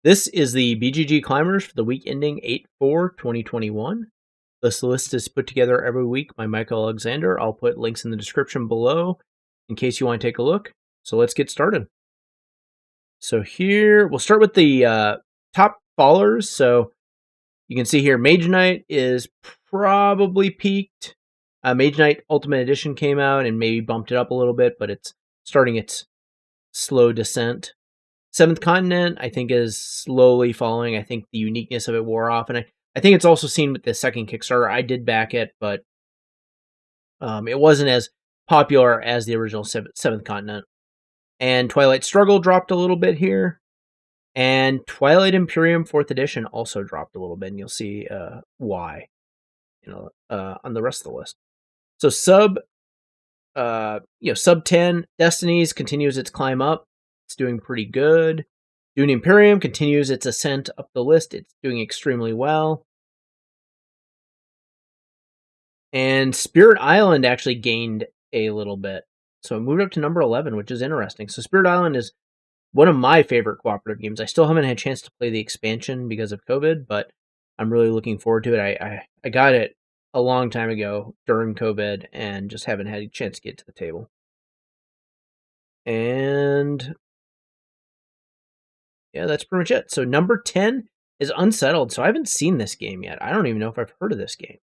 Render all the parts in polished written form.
This is the BGG Climbers for the week ending 8/4/2021. This list is put together every week by Michael Alexander. I'll put links in the description below in case you want to take a look. So let's get started. So here, we'll start with the top fallers. So you can see here, Mage Knight is probably peaked. Mage Knight Ultimate Edition came out and maybe bumped it up a little bit, but it's starting its slow descent. Seventh Continent, I think, is slowly falling. I think the uniqueness of it wore off, and I think it's also seen with the second Kickstarter. I did back it, but it wasn't as popular as the original Seventh Continent. And Twilight Struggle dropped a little bit here, and Twilight Imperium 4th Edition also dropped a little bit, and you'll see why, on the rest of the list. So sub 10 Destinies continues its climb up. It's doing pretty good. Dune Imperium continues its ascent up the list. It's doing extremely well. And Spirit Island actually gained a little bit. So it moved up to number 11, which is interesting. So Spirit Island is one of my favorite cooperative games. I still haven't had a chance to play the expansion because of COVID, but I'm really looking forward to it. I got it a long time ago during COVID and just haven't had a chance to get to the table. And yeah, that's pretty much it. So number 10 is Unsettled. So I haven't seen this game yet. I don't even know if I've heard of this game.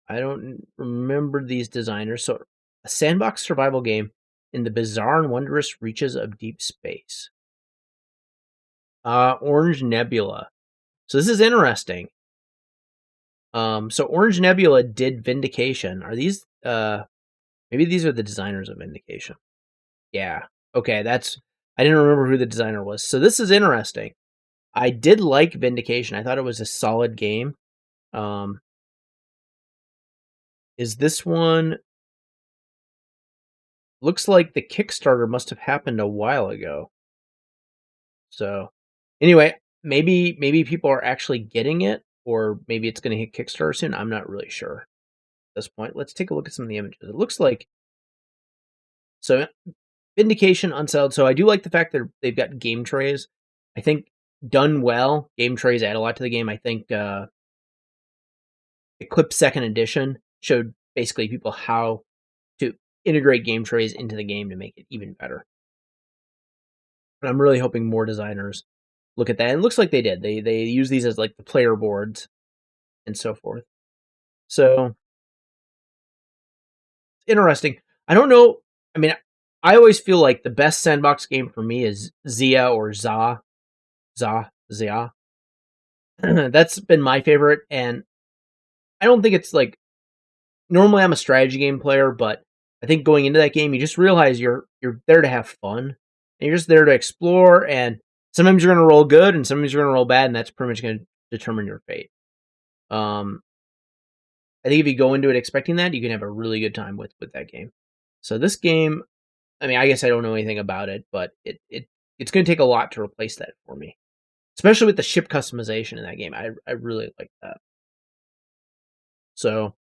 I don't remember these designers. So a sandbox survival game in the bizarre and wondrous reaches of deep space. Orange Nebula. So this is interesting. So Orange Nebula did Vindication. Are these maybe these are the designers of Vindication? Yeah. Okay, I didn't remember who the designer was. So this is interesting. I did like Vindication. I thought it was a solid game. Is this one? Looks like the Kickstarter must have happened a while ago. So anyway, maybe people are actually getting it, or maybe it's going to hit Kickstarter soon. I'm not really sure at this point. Let's take a look at some of the images. It looks like Vindication, Unsettled. So I do like the fact that they've got game trays. I think done well, game trays add a lot to the game. I think Eclipse 2nd Edition showed basically people how to integrate game trays into the game to make it even better. And I'm really hoping more designers look at that. And it looks like they did. They use these as like the player boards and so forth. So interesting. I don't know. I mean, I always feel like the best sandbox game for me is Zia or Zia. That's been my favorite, and I don't think it's like, normally I'm a strategy game player, but I think going into that game, you just realize you're there to have fun, and you're just there to explore, and sometimes you're going to roll good, and sometimes you're going to roll bad, and that's pretty much going to determine your fate. I think if you go into it expecting that, you can have a really good time with that game. So this game, I mean, I guess I don't know anything about it, but it's going to take a lot to replace that for me, especially with the ship customization in that game. I really like that. So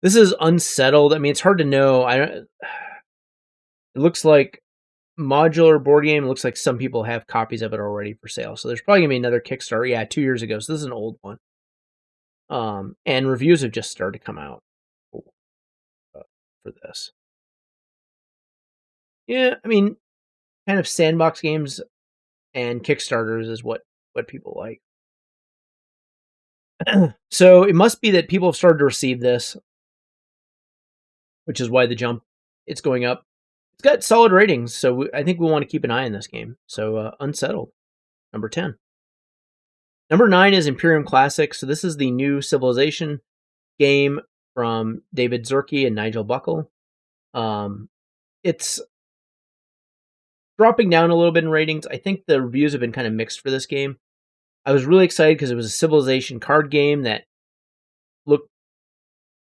this is Unsettled. I mean, it's hard to know. It looks like modular board game. It looks like some people have copies of it already for sale. So there's probably gonna be another Kickstarter. Yeah, 2 years ago. So this is an old one. And reviews have just started to come out for this. Yeah, I mean, kind of sandbox games and Kickstarters is what people like. So it must be that people have started to receive this, which is why it's going up. It's got solid ratings, so I think we want to keep an eye on this game. So Unsettled, number 10. Number 9 is Imperium Classics. So this is the new Civilization game from David Zerke and Nigel Buckle. It's dropping down a little bit in ratings. I think the reviews have been kind of mixed for this game. I was really excited because it was a Civilization card game that looked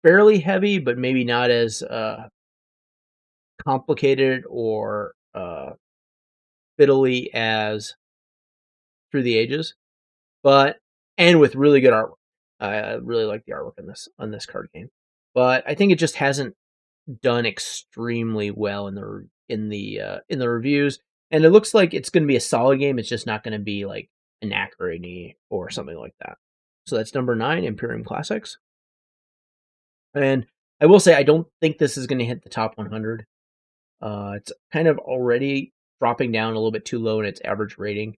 fairly heavy, but maybe not as complicated or fiddly as Through the Ages, and with really good artwork. I really like the artwork on this card game, but I think it just hasn't done extremely well in the reviews. And it looks like it's going to be a solid game. It's just not going to be like Anachrony or something like that. So that's number 9, Imperium Classics. And I will say I don't think this is going to hit the top 100. It's kind of already dropping down a little bit too low in its average rating.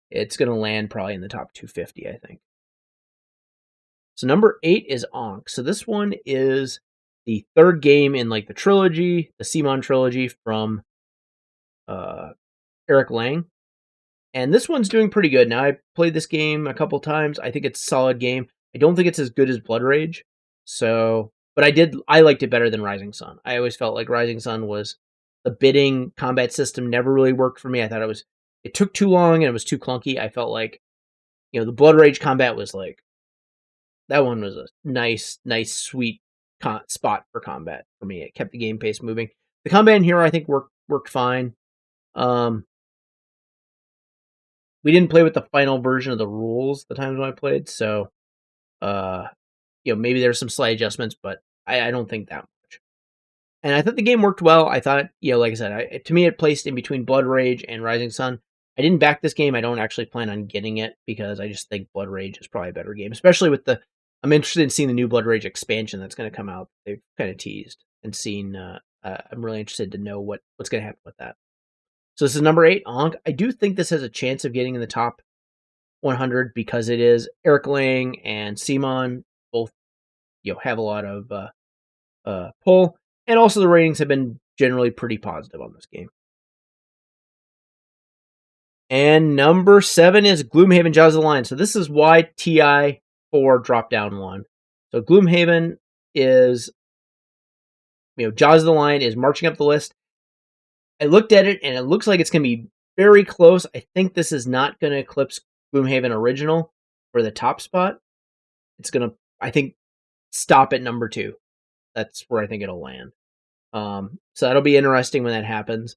It's going to land probably in the top 250, I think. So number 8 is Ankh. So this one is the third game in like the trilogy, the Simon trilogy from Eric Lang. And this one's doing pretty good. Now, I played this game a couple times. I think it's a solid game. I don't think it's as good as Blood Rage. So, but I liked it better than Rising Sun. I always felt like Rising Sun was, the bidding combat system never really worked for me. I thought it took too long and it was too clunky. I felt like, the Blood Rage combat was like, that one was a nice, sweet spot for combat for me. It kept the game pace moving. The combat in here, I think, worked fine. We didn't play with the final version of the rules the times when I played, so maybe there's some slight adjustments, but I don't think that much. And I thought the game worked well. I thought, like I said, to me it placed in between Blood Rage and Rising Sun. I didn't back this game. I don't actually plan on getting it because I just think Blood Rage is probably a better game, especially with I'm interested in seeing the new Blood Rage expansion that's going to come out. They've kind of teased and seen. I'm really interested to know what's going to happen with that. So this is number 8, Ankh. I do think this has a chance of getting in the top 100 because it is Eric Lang and Simon both, have a lot of pull, and also the ratings have been generally pretty positive on this game. And number 7 is Gloomhaven Jaws of the Lion. So this is why TI4 dropped down 1. So Gloomhaven is, Jaws of the Lion is marching up the list. I looked at it, and it looks like it's going to be very close. I think this is not going to eclipse Gloomhaven Original for the top spot. It's going to, I think, stop at number 2. That's where I think it'll land. So that'll be interesting when that happens.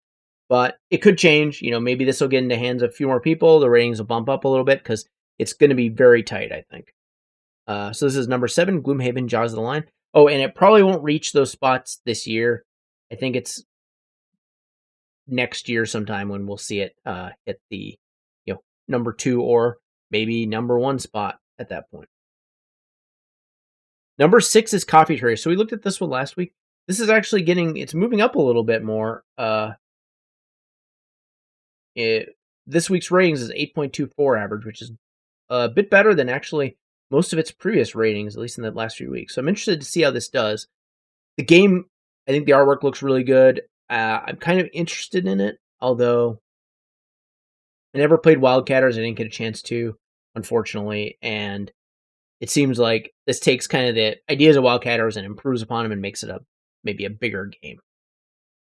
But it could change. Maybe this will get into the hands of a few more people. The ratings will bump up a little bit because it's going to be very tight, I think. So this is number 7, Gloomhaven Jaws of the Lion. Oh, and it probably won't reach those spots this year. I think it's next year sometime when we'll see it hit the number 2 or maybe number 1 spot at that point. Number 6 is Coffee Trader. So we looked at this one last week. This is actually it's moving up a little bit more. This week's ratings is 8.24 average, which is a bit better than actually most of its previous ratings, at least in the last few weeks. So I'm interested to see how this does. The game, I think the artwork looks really good. I'm kind of interested in it, although I never played Wildcatters. I didn't get a chance to, unfortunately, and it seems like this takes kind of the ideas of Wildcatters and improves upon them and makes it maybe a bigger game.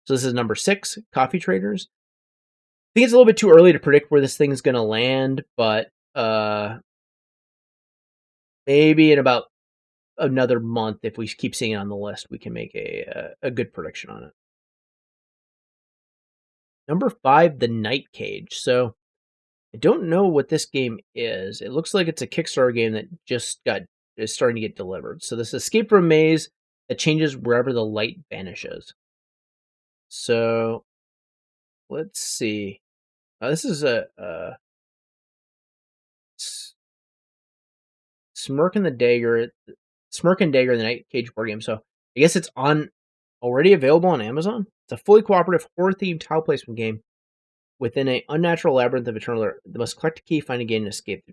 So this is number 6, Coffee Traders. I think it's a little bit too early to predict where this thing is going to land, but maybe in about another month, if we keep seeing it on the list, we can make a good prediction on it. Number 5, The Night Cage. So I don't know what this game is. It looks like it's a Kickstarter game that is starting to get delivered. So this escape from a maze that changes wherever the light vanishes. So let's see. This is a Smirk and Dagger, The Night Cage board game. So I guess it's already available on Amazon. It's a fully cooperative horror-themed tile placement game within an unnatural labyrinth of eternal. They must collect a key, find a game, and escape.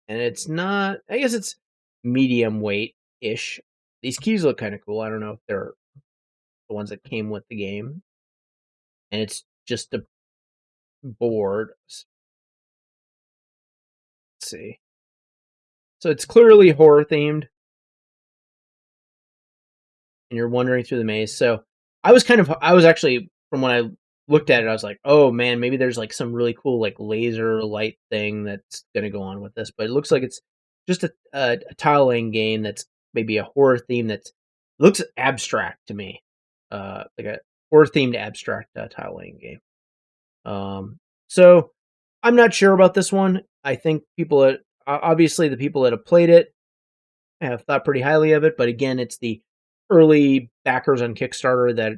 And it's not. I guess it's medium weight-ish. These keys look kind of cool. I don't know if they're the ones that came with the game. And it's just a board. Let's see. So it's clearly horror themed. And you're wandering through the maze. So I was actually, from when I looked at it, I was like, oh man, maybe there's like some really cool like laser light thing that's going to go on with this. But it looks like it's just a tile laying game that's maybe a horror theme looks abstract to me. Like a horror themed abstract tile laying game. So I'm not sure about this one. I think obviously the people that have played it have thought pretty highly of it, but again, it's the early backers on Kickstarter that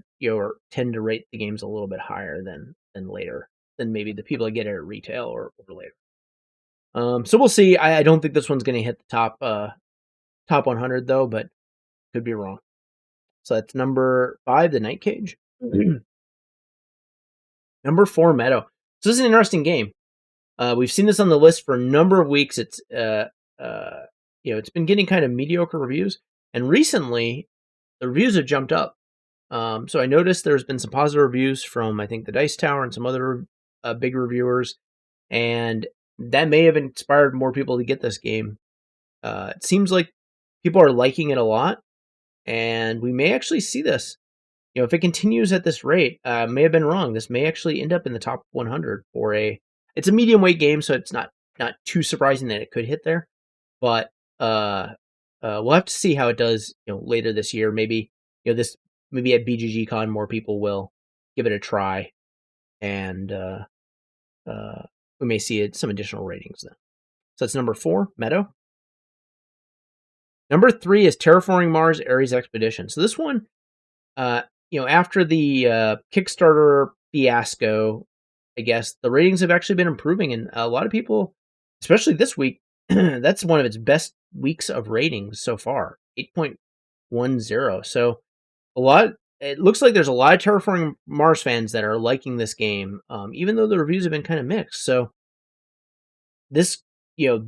tend to rate the games a little bit higher than later, than maybe the people that get it at retail or later. So we'll see. I don't think this one's going to hit the top 100 though, but could be wrong. So that's number 5, the Night Cage. Number 4, Meadow. So this is an interesting game. We've seen this on the list for a number of weeks. It's it's been getting kind of mediocre reviews, and recently the reviews have jumped up. So I noticed there's been some positive reviews from, I think, the Dice Tower and some other big reviewers, and that may have inspired more people to get this game. It seems like people are liking it a lot, and we may actually see this. If it continues at this rate, may have been wrong. This may actually end up in the top 100 for it's a medium weight game, so it's not too surprising that it could hit there. But we'll have to see how it does, later this year. Maybe, maybe at BGGCon more people will give it a try, and we may see some additional ratings then. So that's number 4, Meadow. Number 3 is Terraforming Mars Ares Expedition. So this one, after the Kickstarter fiasco, I guess the ratings have actually been improving, and a lot of people, especially this week, that's one of its best weeks of ratings so far, 8.10. So it looks like there's a lot of Terraforming Mars fans that are liking this game, even though the reviews have been kind of mixed. So this, if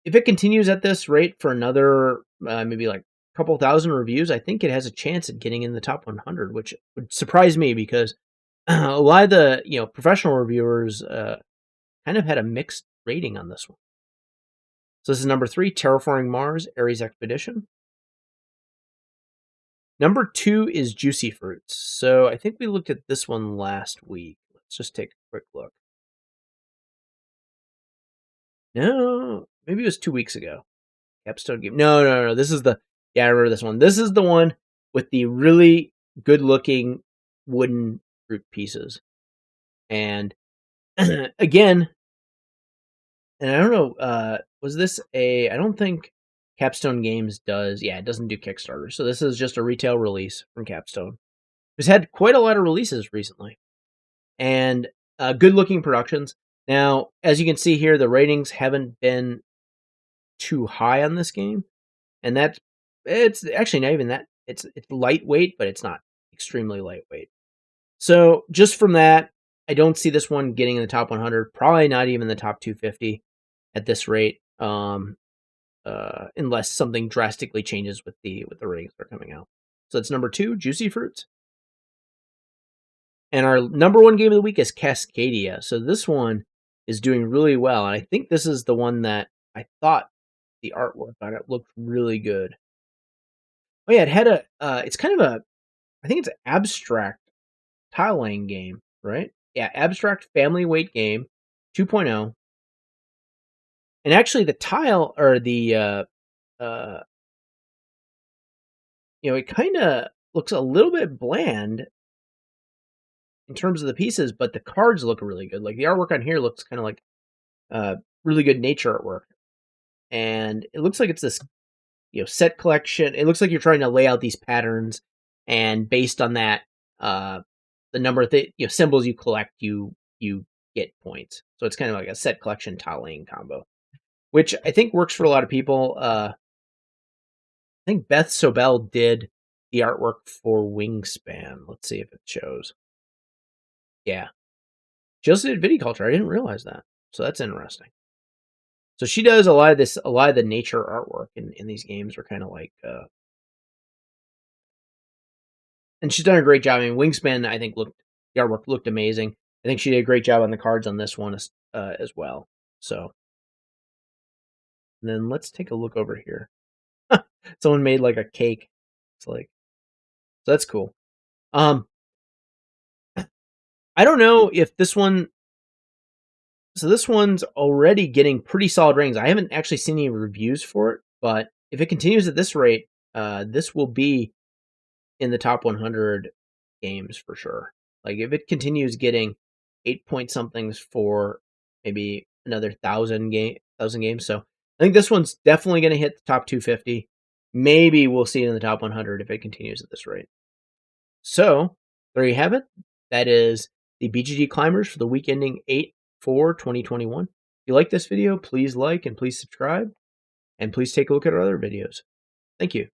it continues at this rate for another maybe like a couple thousand reviews, I think it has a chance at getting in the top 100, which would surprise me because a lot of the professional reviewers kind of had a mixed rating on this one. So this is number 3, Terraforming Mars Ares Expedition. Number 2 is Juicy Fruits. So I think we looked at this one last week. Let's just take a quick look. No, maybe it was 2 weeks ago. Capstone game. No. This is I remember this one. This is the one with the really good-looking wooden fruit pieces. And again, and I don't know, was this I don't think Capstone Games does, it doesn't do Kickstarter. So this is just a retail release from Capstone. It's had quite a lot of releases recently. And good-looking productions. Now, as you can see here, the ratings haven't been too high on this game. And it's actually not even that. It's lightweight, but it's not extremely lightweight. So just from that, I don't see this one getting in the top 100. Probably not even the top 250 at this rate, unless something drastically changes with the ratings that are coming out. So that's number 2, Juicy Fruits. And our number 1 game of the week is Cascadia. So this one is doing really well, and I think this is the one that I thought the artwork on it looked really good. Oh yeah, it had it's kind of I think it's an abstract tile laying game, right? Yeah, abstract family weight game, 2.0. And actually the tile, or the, it kind of looks a little bit bland in terms of the pieces, but the cards look really good. Like the artwork on here looks kind of like really good nature artwork. And it looks like it's this, set collection. It looks like you're trying to lay out these patterns, and based on that, the number of symbols you collect, you get points. So it's kind of like a set collection tile laying combo, which I think works for a lot of people. I think Beth Sobel did the artwork for Wingspan. Let's see if it shows. Yeah. She also did Viticulture. I didn't realize that. So that's interesting. So she does a lot of the nature artwork in these games are kind of like, and she's done a great job. I mean, Wingspan, I think the artwork looked amazing. I think she did a great job on the cards on this one as well. So, and then let's take a look over here. Someone made like a cake. It's like, so that's cool. I don't know if this one. So this one's already getting pretty solid ratings. I haven't actually seen any reviews for it, but if it continues at this rate, this will be in the top 100 games for sure. Like if it continues getting 8 somethings for maybe another 1,000 games. So I think this one's definitely going to hit the top 250. Maybe we'll see it in the top 100 if it continues at this rate. So there you have it. That is the BGG climbers for the week ending 8/4/2021. If you like this video, please like and please subscribe, and please take a look at our other videos. Thank you.